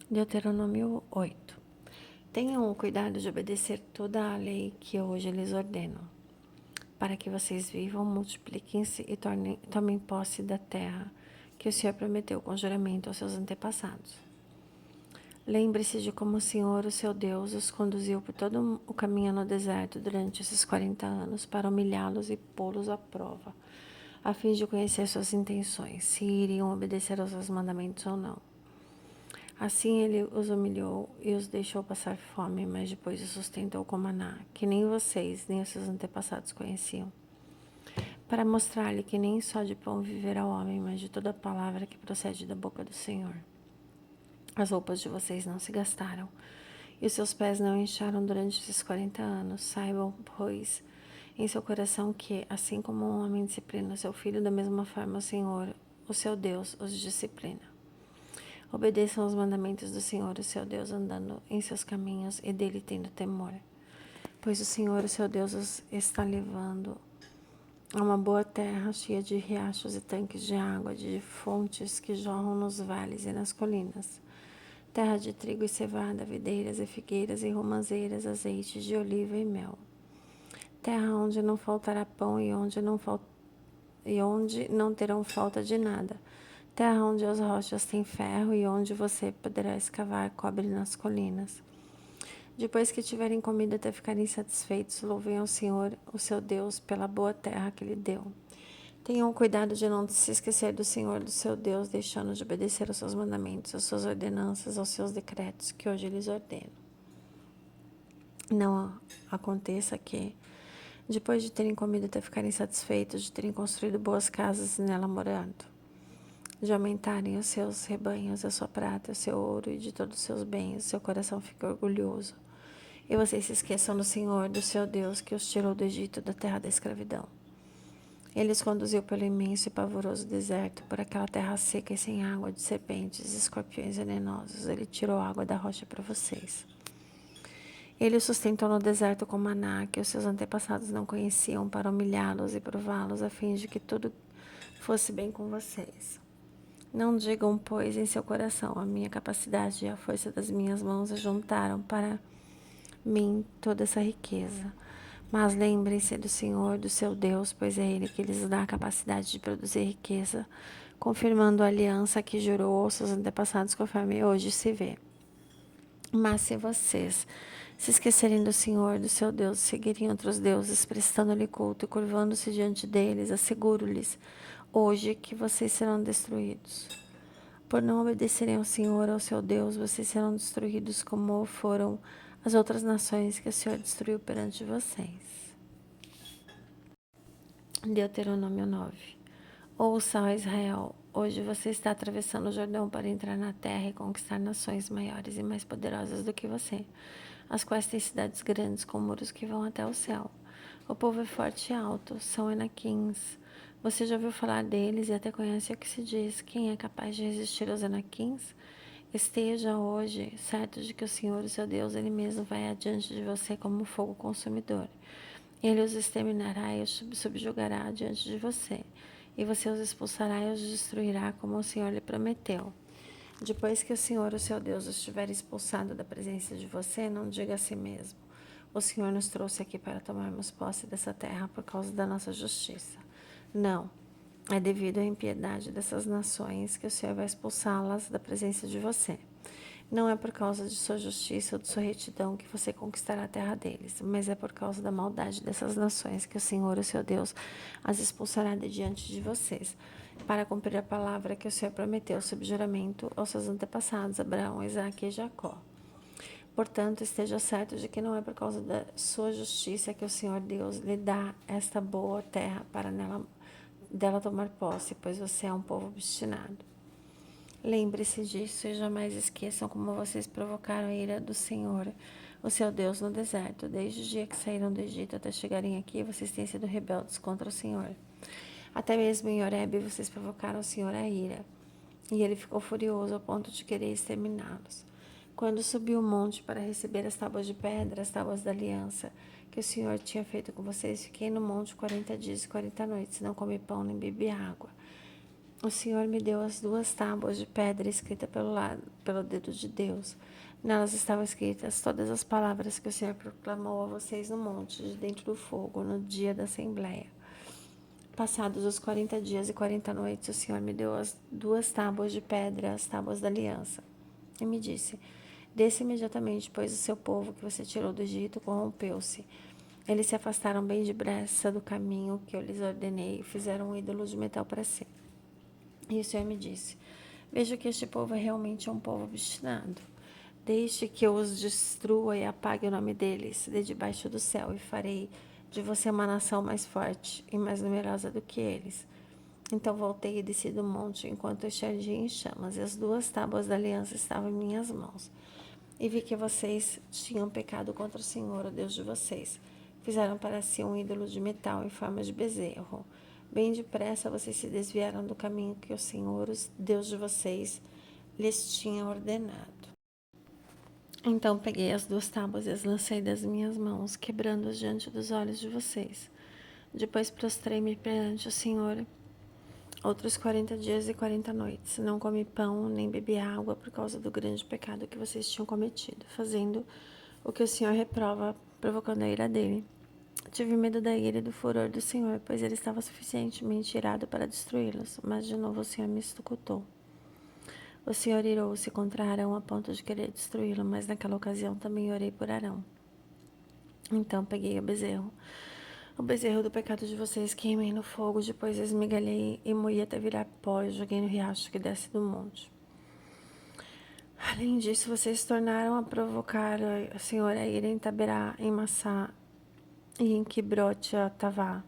Deuteronômio 8. Tenham o cuidado de obedecer toda a lei que hoje lhes ordeno, para que vocês vivam, multipliquem-se e tomem posse da terra que o Senhor prometeu com juramento aos seus antepassados. Lembre-se de como o Senhor, o seu Deus, os conduziu por todo o caminho no deserto durante esses 40 anos para humilhá-los e pô-los à prova, a fim de conhecer suas intenções, se iriam obedecer aos seus mandamentos ou não. Assim ele os humilhou e os deixou passar fome, mas depois os sustentou com maná, que nem vocês nem os seus antepassados conheciam, para mostrar-lhe que nem só de pão viverá o homem, mas de toda palavra que procede da boca do Senhor. As roupas de vocês não se gastaram, e os seus pés não incharam durante esses 40 anos. Saibam, pois, em seu coração que, assim como um homem disciplina seu filho, da mesma forma o Senhor, o seu Deus, os disciplina. Obedeçam aos mandamentos do Senhor, o seu Deus, andando em seus caminhos e dele tendo temor. Pois o Senhor, o seu Deus, os está levando a uma boa terra, cheia de riachos e tanques de água, de fontes que jorram nos vales e nas colinas. Terra de trigo e cevada, videiras e figueiras e romãzeiras, azeites de oliva e mel. Terra onde não faltará pão e onde não terão falta de nada. Terra onde as rochas têm ferro e onde você poderá escavar cobre nas colinas. Depois que tiverem comido até ficarem satisfeitos, louvem ao Senhor, o seu Deus, pela boa terra que lhe deu. Tenham cuidado de não se esquecer do Senhor, do seu Deus, deixando de obedecer aos seus mandamentos, às suas ordenanças, aos seus decretos que hoje lhes ordeno. Não aconteça que, depois de terem comido até ficarem satisfeitos, de terem construído boas casas e nela morando, de aumentarem os seus rebanhos, a sua prata, o seu ouro e de todos os seus bens, seu coração fica orgulhoso. E vocês se esqueçam do Senhor, do seu Deus, que os tirou do Egito, da terra da escravidão. Ele os conduziu pelo imenso e pavoroso deserto, por aquela terra seca e sem água, de serpentes e escorpiões venenosos. Ele tirou a água da rocha para vocês. Ele os sustentou no deserto com maná, que os seus antepassados não conheciam, para humilhá-los e prová-los, a fim de que tudo fosse bem com vocês. Não digam, pois, em seu coração, a minha capacidade e a força das minhas mãos ajuntaram para mim toda essa riqueza. Mas lembrem-se do Senhor, do seu Deus, pois é Ele que lhes dá a capacidade de produzir riqueza, confirmando a aliança que jurou aos seus antepassados, conforme hoje se vê. Mas se vocês se esquecerem do Senhor, do seu Deus, seguirem outros deuses, prestando-lhe culto e curvando-se diante deles, asseguro-lhes hoje que vocês serão destruídos. Por não obedecerem ao Senhor, ao seu Deus, vocês serão destruídos como foram as outras nações que o Senhor destruiu perante vocês. Deuteronômio 9. Ouça, ó Israel, hoje você está atravessando o Jordão para entrar na terra e conquistar nações maiores e mais poderosas do que você, as quais têm cidades grandes com muros que vão até o céu. O povo é forte e alto, são Enaquins. Você já ouviu falar deles e até conhece o que se diz. Quem é capaz de resistir aos Enaquins? Esteja hoje certo de que o Senhor, o seu Deus, Ele mesmo vai adiante de você como fogo consumidor. Ele os exterminará e os subjugará diante de você, e você os expulsará e os destruirá como o Senhor lhe prometeu. Depois que o Senhor, o seu Deus, os tiver expulsado da presença de você, não diga a si mesmo: o Senhor nos trouxe aqui para tomarmos posse dessa terra por causa da nossa justiça. Não. É devido à impiedade dessas nações que o Senhor vai expulsá-las da presença de você. Não é por causa de sua justiça ou de sua retidão que você conquistará a terra deles, mas é por causa da maldade dessas nações que o Senhor, o seu Deus, as expulsará de diante de vocês, para cumprir a palavra que o Senhor prometeu sob juramento aos seus antepassados, Abraão, Isaque e Jacó. Portanto, esteja certo de que não é por causa da sua justiça que o Senhor Deus lhe dá esta boa terra para dela tomar posse, pois você é um povo obstinado. Lembre-se disso e jamais esqueçam como vocês provocaram a ira do Senhor, o seu Deus, no deserto. Desde o dia que saíram do Egito até chegarem aqui, vocês têm sido rebeldes contra o Senhor. Até mesmo em Horebe vocês provocaram o Senhor a ira, e ele ficou furioso ao ponto de querer exterminá-los. Quando subi o monte para receber as tábuas de pedra, as tábuas da aliança que o Senhor tinha feito com vocês, fiquei no monte 40 dias e 40 noites, não comi pão nem bebi água. O Senhor me deu as 2 tábuas de pedra escritas pelo dedo de Deus. Nelas estavam escritas todas as palavras que o Senhor proclamou a vocês no monte, de dentro do fogo, no dia da Assembleia. Passados os 40 dias e 40 noites, o Senhor me deu as 2 tábuas de pedra, as tábuas da aliança. E me disse: desça imediatamente, pois o seu povo que você tirou do Egito corrompeu-se. Eles se afastaram bem depressa do caminho que eu lhes ordenei e fizeram um ídolo de metal para si. E o Senhor me disse: vejo que este povo é realmente um povo obstinado. Deixe que eu os destrua e apague o nome deles de debaixo do céu, e farei de você uma nação mais forte e mais numerosa do que eles. Então voltei e desci do monte, enquanto este ardia em chamas, e as 2 tábuas da aliança estavam em minhas mãos. E vi que vocês tinham pecado contra o Senhor, o Deus de vocês. Fizeram para si um ídolo de metal em forma de bezerro. Bem depressa vocês se desviaram do caminho que o Senhor, o Deus de vocês, lhes tinha ordenado. Então peguei as 2 tábuas e as lancei das minhas mãos, quebrando-as diante dos olhos de vocês. Depois prostrei-me perante o Senhor outros 40 dias e 40 noites. Não comi pão, nem bebi água por causa do grande pecado que vocês tinham cometido, fazendo o que o Senhor reprova, provocando a ira dele. Tive medo da ira e do furor do Senhor, pois ele estava suficientemente irado para destruí-los. Mas de novo o Senhor me escutou. O Senhor irou-se contra Arão a ponto de querer destruí-lo, mas naquela ocasião também orei por Arão. Então peguei o bezerro do pecado de vocês, queimei no fogo, depois esmigalhei e moí até virar pó e joguei no riacho que desce do monte. Além disso, vocês tornaram a provocar o Senhor a ira em Taberá, em Massá e em Quibrote Tavá.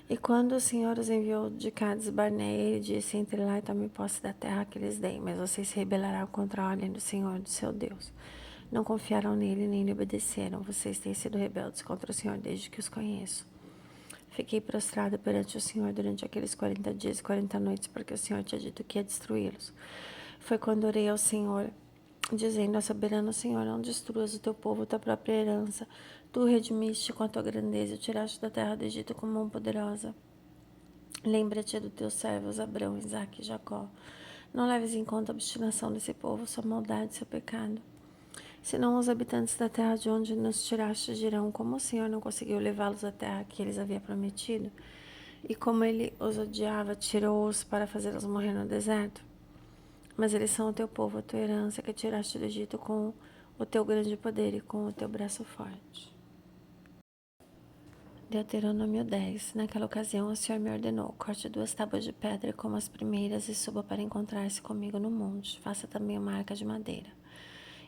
E quando o Senhor os enviou de Cades Barneia, ele disse: entre lá e tome posse da terra que lhes dei, mas vocês se rebelaram contra a ordem do Senhor, do seu Deus. Não confiaram nele nem lhe obedeceram. Vocês têm sido rebeldes contra o Senhor desde que os conheço. Fiquei prostrado perante o Senhor durante aqueles 40 dias e 40 noites, porque o Senhor tinha dito que ia destruí-los. Foi quando orei ao Senhor, dizendo: ó soberano Senhor, não destruas o teu povo, tua própria herança. Tu o redimiste com a tua grandeza e o tiraste da terra do Egito com mão poderosa. Lembra-te dos teus servos Abrão, Isaque e Jacó. Não leves em conta a obstinação desse povo, sua maldade, seu pecado. Senão os habitantes da terra de onde nos tiraste dirão: como o Senhor não conseguiu levá-los à terra que eles havia prometido? E como ele os odiava, tirou-os para fazê-los morrer no deserto? Mas eles são o teu povo, a tua herança, que tiraste do Egito com o teu grande poder e com o teu braço forte. Deuteronômio 10. Naquela ocasião o Senhor me ordenou: corte 2 tábuas de pedra como as primeiras e suba para encontrar-se comigo no monte. Faça também uma arca de madeira.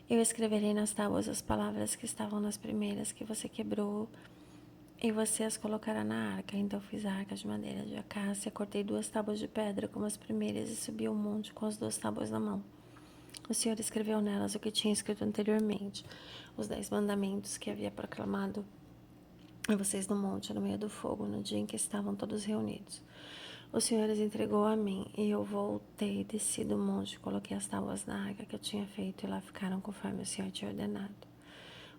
Eu escreverei nas tábuas as palavras que estavam nas primeiras que você quebrou e você as colocará na arca. Então fiz a arca de madeira de acácia, cortei 2 tábuas de pedra como as primeiras e subi o monte com as 2 tábuas na mão. O Senhor escreveu nelas o que tinha escrito anteriormente, os 10 mandamentos que havia proclamado a vocês no monte, no meio do fogo, no dia em que estavam todos reunidos. O Senhor as entregou a mim, e eu voltei, desci do monte, coloquei as tábuas na arca que eu tinha feito, e lá ficaram conforme o Senhor tinha ordenado.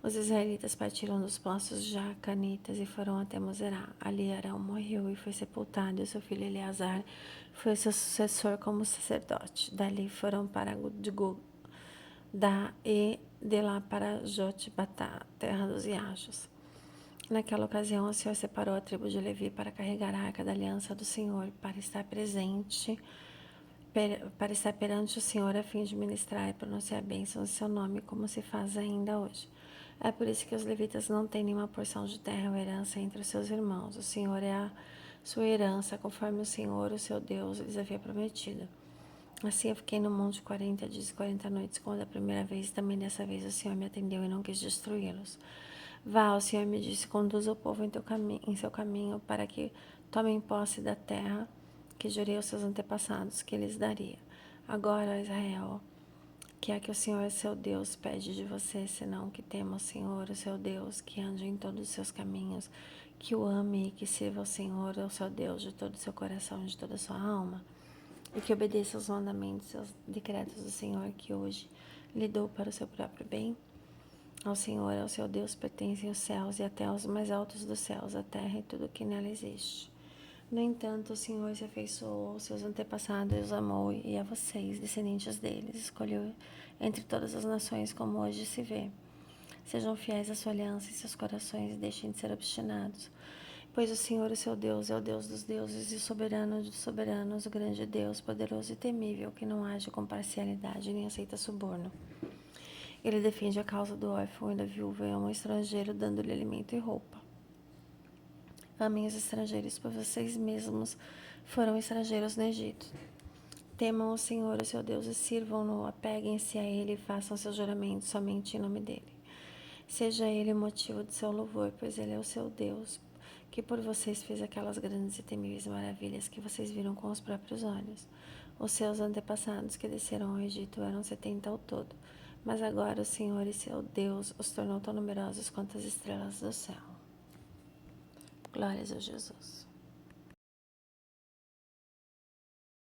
Os israelitas partiram dos poços Jacanitas e foram até Mozerá. Ali Arão morreu e foi sepultado, e seu filho Eleazar foi seu sucessor como sacerdote. Dali foram para Gudgodá e de lá para Jotbatá, terra dos riachos. Naquela ocasião, o Senhor separou a tribo de Levi para carregar a arca da aliança do Senhor, para estar perante o Senhor, a fim de ministrar e pronunciar bênçãos em seu nome, como se faz ainda hoje. É por isso que os levitas não têm nenhuma porção de terra ou herança entre os seus irmãos. O Senhor é a sua herança, conforme o Senhor, o seu Deus, lhes havia prometido. Assim eu fiquei no monte 40 dias e 40 noites, como da primeira vez, e também dessa vez o Senhor me atendeu e não quis destruí-los. Vá, o Senhor me disse: conduza o povo em seu caminho, para que tomem posse da terra que jurei aos seus antepassados que lhes daria. Agora, Israel, que é que o Senhor, seu Deus, pede de você, senão que tema o Senhor, o seu Deus, que ande em todos os seus caminhos, que o ame e que sirva ao Senhor, o seu Deus, de todo o seu coração e de toda a sua alma, e que obedeça aos mandamentos e aos decretos do Senhor, que hoje lhe dou para o seu próprio bem? Ao Senhor, ao seu Deus, pertencem os céus e até os mais altos dos céus, a terra e tudo o que nela existe. No entanto, o Senhor se afeiçoou aos seus antepassados e os amou, e a vocês, descendentes deles, escolheu entre todas as nações, como hoje se vê. Sejam fiéis à sua aliança em seus corações e deixem de ser obstinados. Pois o Senhor, o seu Deus, é o Deus dos deuses e o soberano dos soberanos, o grande Deus, poderoso e temível, que não age com parcialidade nem aceita suborno. Ele defende a causa do órfão e da viúva e ama o estrangeiro, dando-lhe alimento e roupa. Amem os estrangeiros, pois vocês mesmos foram estrangeiros no Egito. Temam o Senhor, o seu Deus, e sirvam-no, apeguem-se a ele e façam seus juramentos somente em nome dele. Seja ele o motivo de seu louvor, pois ele é o seu Deus, que por vocês fez aquelas grandes e temíveis maravilhas que vocês viram com os próprios olhos. Os seus antepassados que desceram ao Egito eram 70 ao todo, mas agora o Senhor e seu Deus os tornou tão numerosos quanto as estrelas do céu. Glórias a Jesus.